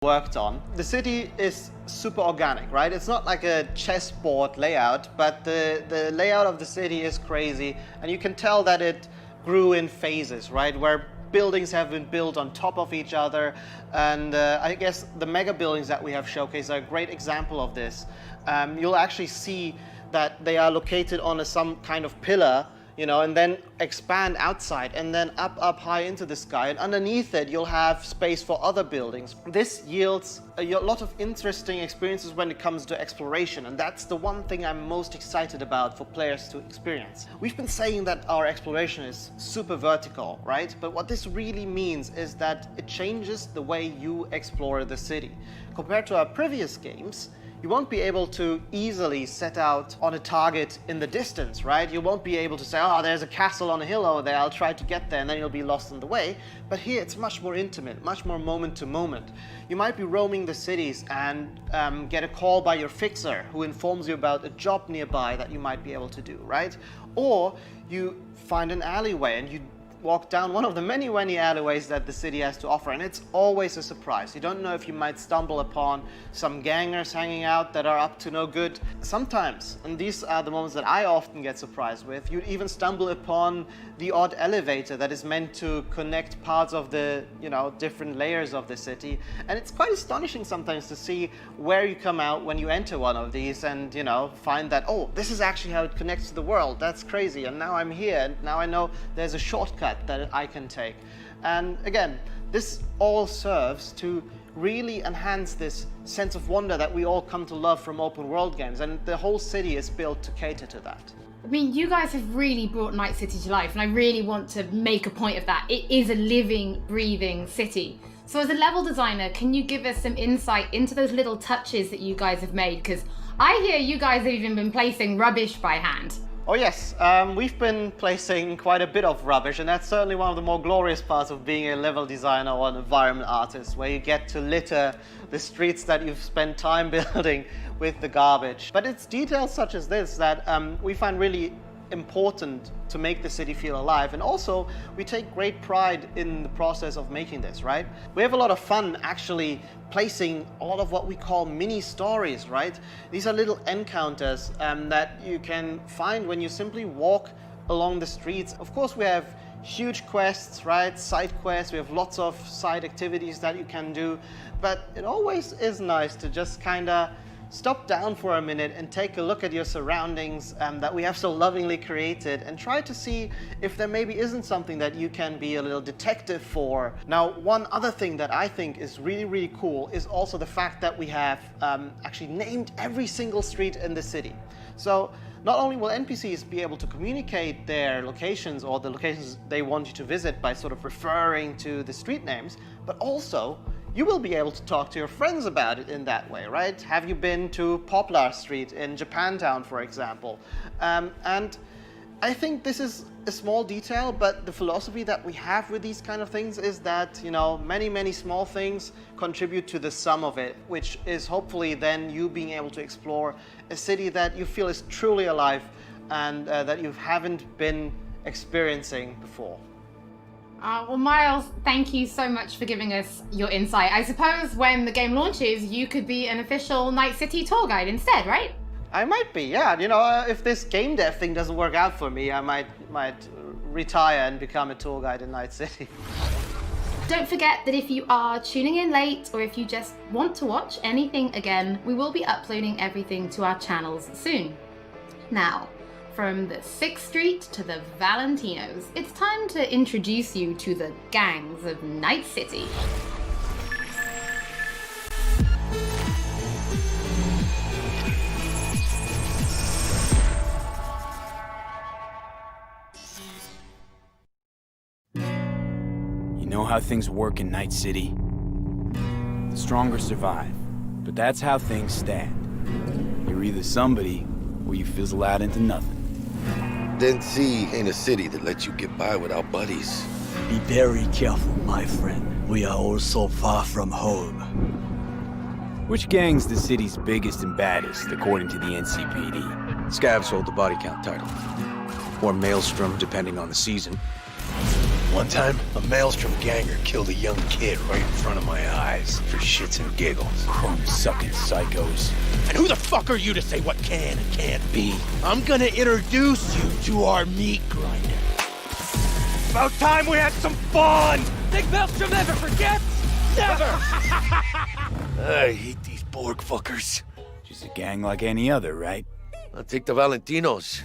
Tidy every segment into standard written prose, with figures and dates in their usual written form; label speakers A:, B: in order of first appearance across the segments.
A: worked on. The city is super organic, right? It's not like a chessboard layout, but the layout of the city is crazy, and you can tell that it grew in phases, right? Where buildings have been built on top of each other, and I guess the mega buildings that we have showcased are a great example of this. You'll actually see that they are located on some kind of pillar, you know, and then expand outside and then up high into the sky, and underneath it you'll have space for other buildings. This yields a lot of interesting experiences when it comes to exploration, and that's the one thing I'm most excited about for players to experience. We've been saying that our exploration is super vertical, right? But what this really means is that it changes the way you explore the city. Compared to our previous games, you won't be able to easily set out on a target in the distance, right? You won't be able to say, oh, there's a castle on a hill over there, I'll try to get there, and then you'll be lost on the way. But here it's much more intimate, much more moment to moment. You might be roaming the cities and get a call by your fixer who informs you about a job nearby that you might be able to do, right? Or you find an alleyway and you walk down one of the many alleyways that the city has to offer, and it's always a surprise. You don't know if you might stumble upon some gangers hanging out that are up to no good. Sometimes, and these are the moments that I often get surprised with, you'd even stumble upon the odd elevator that is meant to connect parts of the, you know, different layers of the city. And it's quite astonishing sometimes to see where you come out when you enter one of these and, you know, find that, oh, this is actually how it connects to the world. That's crazy. And now I'm here, and now I know there's a shortcut that I can take. And again, this all serves to really enhance this sense of wonder that we all come to love from open world games, and the whole city is built to cater to that.
B: I mean, you guys have really brought NightCity to life, and I really want to make a point of that. It is a living, breathing city. So as a level designer, can you give us some insight into those little touches that you guys have made? Because I hear you guys have even been placing rubbish by hand.
A: Oh yes, we've been placing quite a bit of rubbish, and that's certainly one of the more glorious parts of being a level designer or an environment artist, where you get to litter the streets that you've spent time building with the garbage. But it's details such as this that we find really important to make the city feel alive, and also we take great pride in the process of making this, right? We have a lot of fun actually placing a lot of what we call mini stories, right? These are little encounters that you can find when you simply walk along the streets. Of course, we have huge quests, right? Side quests, we have lots of side activities that you can do, but it always is nice to just kind of stop down for a minute and take a look at your surroundings that we have so lovingly created, and try to see if there maybe isn't something that you can be a little detective for. Now, one other thing that I think is really cool is also the fact that we have actually named every single street in the city. So not only will NPCs be able to communicate their locations or the locations they want you to visit by sort of referring to the street names, but also you will be able to talk to your friends about it in that way, right? Have you been to Poplar Street in Japantown, for example? And I think this is a small detail, but the philosophy that we have with these kind of things is that, you know, many small things contribute to the sum of it, which is hopefully then you being able to explore a city that you feel is truly alive and that you haven't been experiencing before.
B: Well, Miles, thank you so much for giving us your insight. I suppose when the game launches, you could be an official NightCity tour guide instead, right?
A: I might be, yeah. You know, if this game dev thing doesn't work out for me, I might retire and become a tour guide in NightCity.
B: Don't forget that if you are tuning in late, or if you just want to watch anything again, we will be uploading everything to our channels soon. Now, from the 6th Street to the Valentinos, it's time to introduce you to the gangs of NightCity.
C: You know how things work in NightCity? The stronger survive, but that's how things stand. You're either somebody, or you fizzle out into nothing.
D: NightCity ain't a city that lets you get by without buddies.
E: Be very careful, my friend. We are all so far from home.
C: Which gang's the city's biggest and baddest, according to the NCPD?
F: Scavs hold the body count title. Or Maelstrom, depending on the season.
E: One time, a Maelstrom ganger killed a young kid right in front of my eyes for shits and giggles.
C: Chrome-sucking psychos.
E: And who the fuck are you to say what can and can't be? I'm gonna introduce you to our meat grinder. About time we had some fun!
F: Think Maelstrom never forgets? Never!
E: I hate these Borg fuckers.
C: Just a gang like any other, right?
D: I'll take the Valentinos.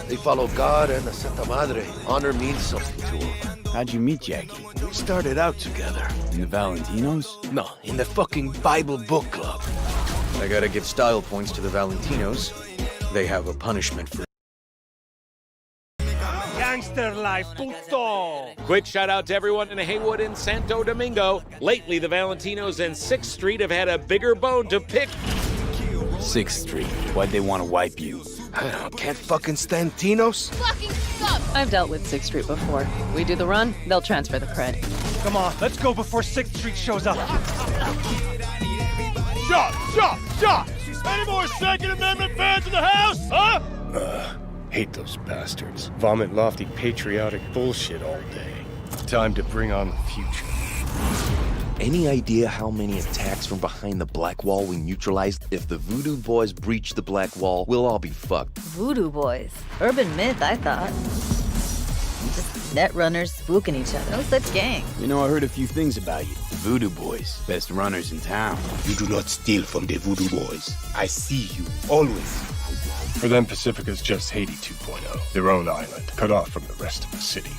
D: They follow God and the Santa Madre. Honor means something to them.
C: How'd you meet Jackie?
E: We started out together.
C: In the Valentinos?
E: No, in the fucking Bible book club.
G: I gotta give style points to the Valentinos. They have a punishment for
F: Gangster life, puto!
H: Quick shout out to everyone in Haywood and Santo Domingo. Lately, the Valentinos and 6th Street have had a bigger bone to pick.
C: 6th Street. Why'd they want to wipe you?
E: Can't fucking stand Tinos?
I: Fucking scum! I've dealt with 6th Street before. We do the run, they'll transfer the cred.
F: Come on, let's go before 6th Street shows up.
E: Shot! Any more Second Amendment fans in the house, huh? Hate those bastards. Vomit lofty patriotic bullshit all day. Time to bring on the future.
J: Any idea how many attacks from behind the Black Wall we neutralized? If the Voodoo Boys breach the Black Wall, we'll all be fucked.
I: Voodoo Boys. Urban myth, I thought. Just net runners spooking each other. No such gang.
C: You know, I heard a few things about you. The Voodoo Boys. Best runners in town.
E: You do not steal from the Voodoo Boys. I see you, always. For them, Pacifica's just Haiti 2.0. Their own island, cut off from the rest of the city.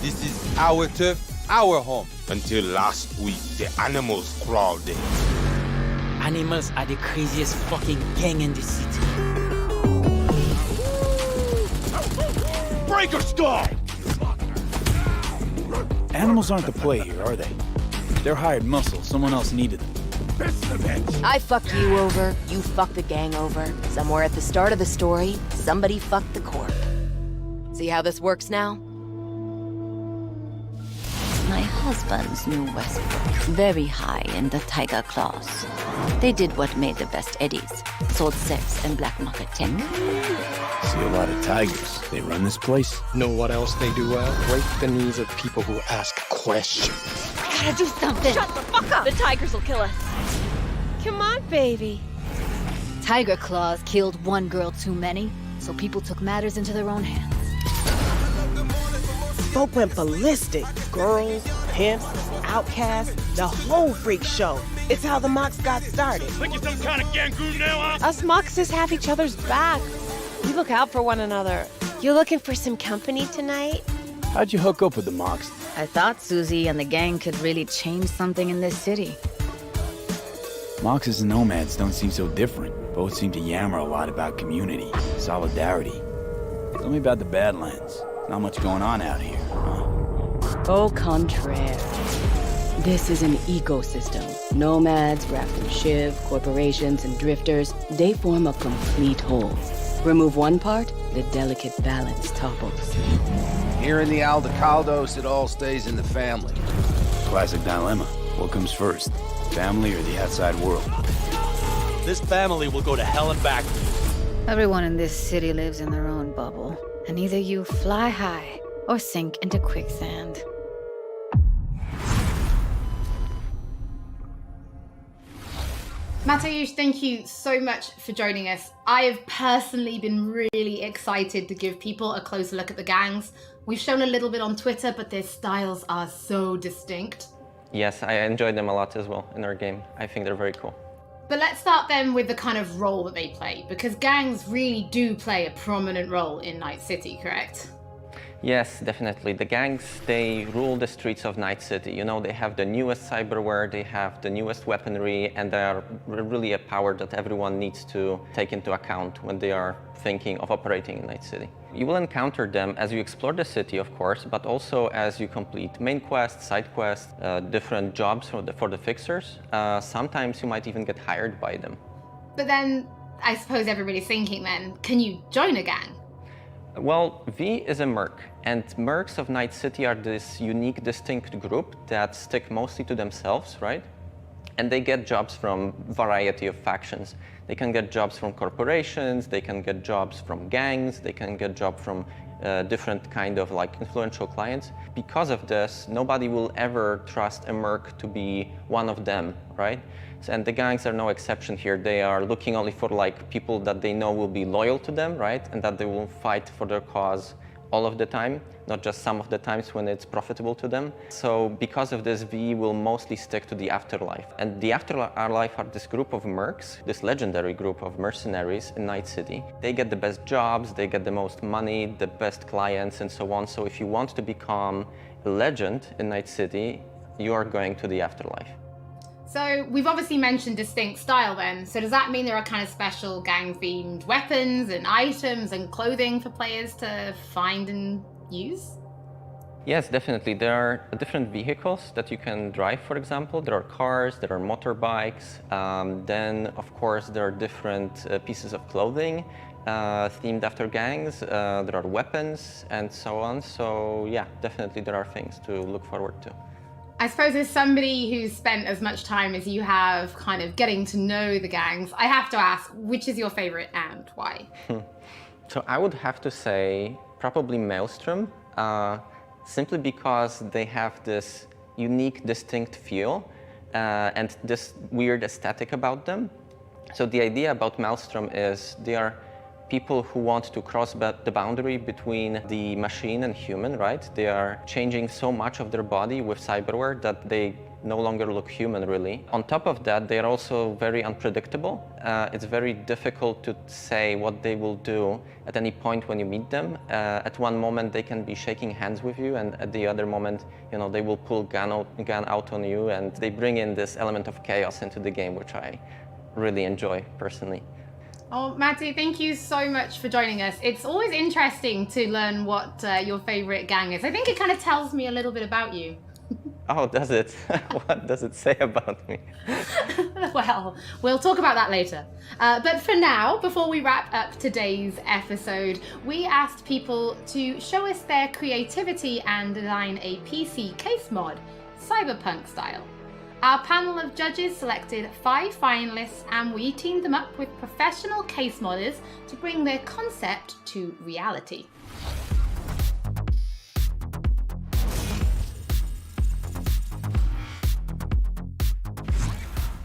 K: This is our turf, our home. Until last week, the animals crawled in.
F: Animals are the craziest fucking gang in the city.
E: Breaker stall!
C: Animals aren't the play here, are they? They're hired muscle. Someone else needed them.
I: I fucked you over, you fucked the gang over. Somewhere at the start of the story, somebody fucked the corp. See how this works now?
L: My husband's new Westbrook, very high in the tiger claws. They did what made the best eddies, sold sex and black market tech.
C: See a lot of tigers. They run this place.
G: Know what else they do well? Break the knees of people who ask questions.
I: I gotta do something! Shut the fuck up! The tigers will kill us. Come on, baby.
L: Tiger claws killed one girl too many, so people took matters into their own hands.
M: Folk went ballistic. Girls, pimps, outcasts, the whole freak show. It's how the Mox got started.
E: Think you're some kind of gangoon now, huh?
N: Us Moxes have each other's back. We look out for one another. You looking for some company tonight?
C: How'd you hook up with the Mox?
L: I thought Susie and the gang could really change something in this city.
C: Moxes and nomads don't seem so different. Both seem to yammer a lot about community, solidarity. Tell me about the Badlands. Not much going on out here, huh?
O: Au contraire. This is an ecosystem. Nomads, Raft and Shiv, corporations, and drifters, they form a complete whole. Remove one part, the delicate balance topples.
J: Here in the Aldecaldos, it all stays in the family.
C: Classic dilemma. What comes first? Family or the outside world?
F: This family will go to hell and back.
L: Everyone in this city lives in their own bubble, and either you fly high or sink into quicksand.
B: Mateusz, thank you so much for joining us. I have personally been really excited to give people a closer look at the gangs. We've shown a little bit on Twitter, but their styles are so distinct.
P: Yes, I enjoyed them a lot as well in our game. I think they're very cool.
B: But let's start then with the kind of role that they play, because gangs really do play a prominent role in Night City, correct?
P: Yes, definitely. The gangs, they rule the streets of Night City. You know, they have the newest cyberware, they have the newest weaponry, and they are really a power that everyone needs to take into account when they are thinking of operating in Night City. You will encounter them as you explore the city, of course, but also as you complete main quests, side quests, different jobs for the fixers. Sometimes you might even get hired by them.
B: But then, I suppose everybody's thinking then, can you join a gang?
P: Well, V is a merc, and mercs of Night City are this unique, distinct group that stick mostly to themselves, right? And they get jobs from a variety of factions. They can get jobs from corporations, they can get jobs from gangs, they can get jobs from different kind of like influential clients. Because of this, nobody will ever trust a merc to be one of them, right? And the gangs are no exception here. They are looking only for like people that they know will be loyal to them, right? And that they will fight for their cause all of the time, not just some of the times when it's profitable to them. So because of this, we will mostly stick to the Afterlife. And the Afterlife are this group of mercs, this legendary group of mercenaries in Night City. They get the best jobs, they get the most money, the best clients, and so on. So if you want to become a legend in Night City, you are going to the Afterlife.
B: So we've obviously mentioned distinct style then. So does that mean there are kind of special gang-themed weapons and items and clothing for players to find and use?
P: Yes, definitely. There are different vehicles that you can drive, for example. There are cars, there are motorbikes. Then, of course, there are different pieces of clothing themed after gangs. There are weapons and so on. So yeah, definitely there are things to look forward to.
B: I suppose as somebody who's spent as much time as you have kind of getting to know the gangs, I have to ask, which is your favorite and why?
P: So I would have to say probably Maelstrom, simply because they have this unique, distinct feel and this weird aesthetic about them. So the idea about Maelstrom is they are people who want to cross the boundary between the machine and human, right? They are changing so much of their body with cyberware that they no longer look human, really. On top of that, they are also very unpredictable. It's very difficult to say what they will do at any point when you meet them. At one moment, they can be shaking hands with you, and at the other moment, you know, they will pull gun out on you, and they bring in this element of chaos into the game, which I really enjoy personally.
B: Oh, Matty, thank you so much for joining us. It's always interesting to learn what your favorite gang is. I think it kind of tells me a little bit about you.
P: Oh, does it? What does it say about me?
B: Well, we'll talk about that later. But for now, before we wrap up today's episode, we asked people to show us their creativity and design a PC case mod, Cyberpunk style. Our panel of judges selected 5 finalists and we teamed them up with professional case modders to bring their concept to reality.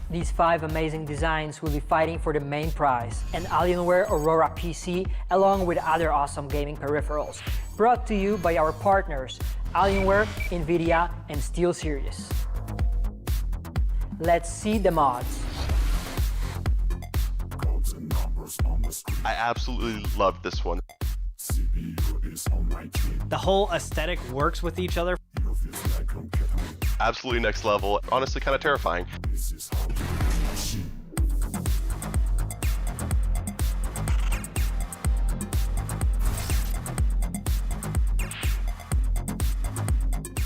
Q: These 5 amazing designs will be fighting for the main prize, an Alienware Aurora PC along with other awesome gaming peripherals, brought to you by our partners, Alienware, Nvidia, and SteelSeries. Let's see the mods.
R: I absolutely loved this one.
S: The whole aesthetic works with each other.
R: Absolutely next level. Honestly, kind of terrifying.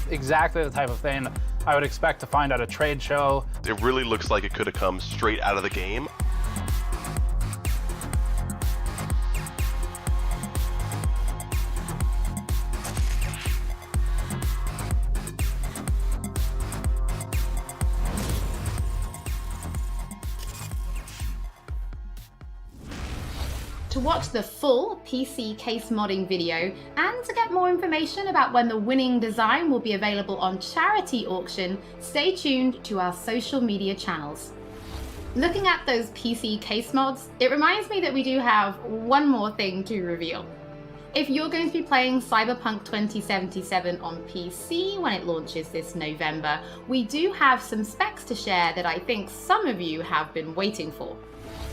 T: Exactly the type of thing I would expect to find at a trade show.
R: It really looks like it could have come straight out of the game.
B: To watch the full PC case modding video and to get more information about when the winning design will be available on charity auction, stay tuned to our social media channels. Looking at those PC case mods, it reminds me that we do have one more thing to reveal. If you're going to be playing Cyberpunk 2077 on PC when it launches this November, we do have some specs to share that I think some of you have been waiting for.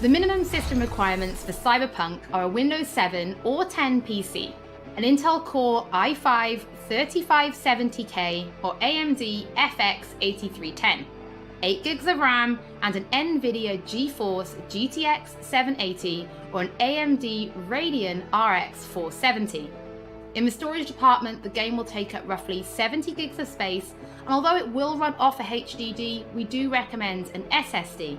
B: The minimum system requirements for Cyberpunk are a Windows 7 or 10 PC, an Intel Core i5 3570K or AMD FX 8310, 8 GB of RAM, and an NVIDIA GeForce GTX 780 or an AMD Radeon RX 470. In the storage department, the game will take up roughly 70 gigs of space, and although it will run off a HDD, we do recommend an SSD.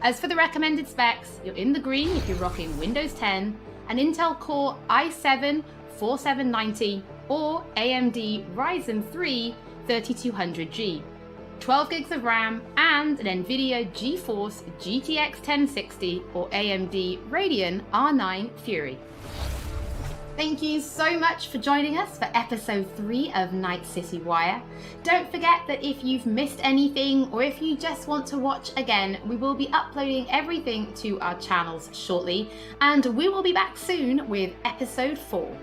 B: As for the recommended specs, you're in the green if you're rocking Windows 10, an Intel Core i7 4790 or AMD Ryzen 3 3200G. 12 gigs of RAM, and an NVIDIA GeForce GTX 1060 or AMD Radeon R9 Fury. Thank you so much for joining us for episode 3 of Night City Wire. Don't forget that if you've missed anything or if you just want to watch again, we will be uploading everything to our channels shortly, and we will be back soon with episode 4.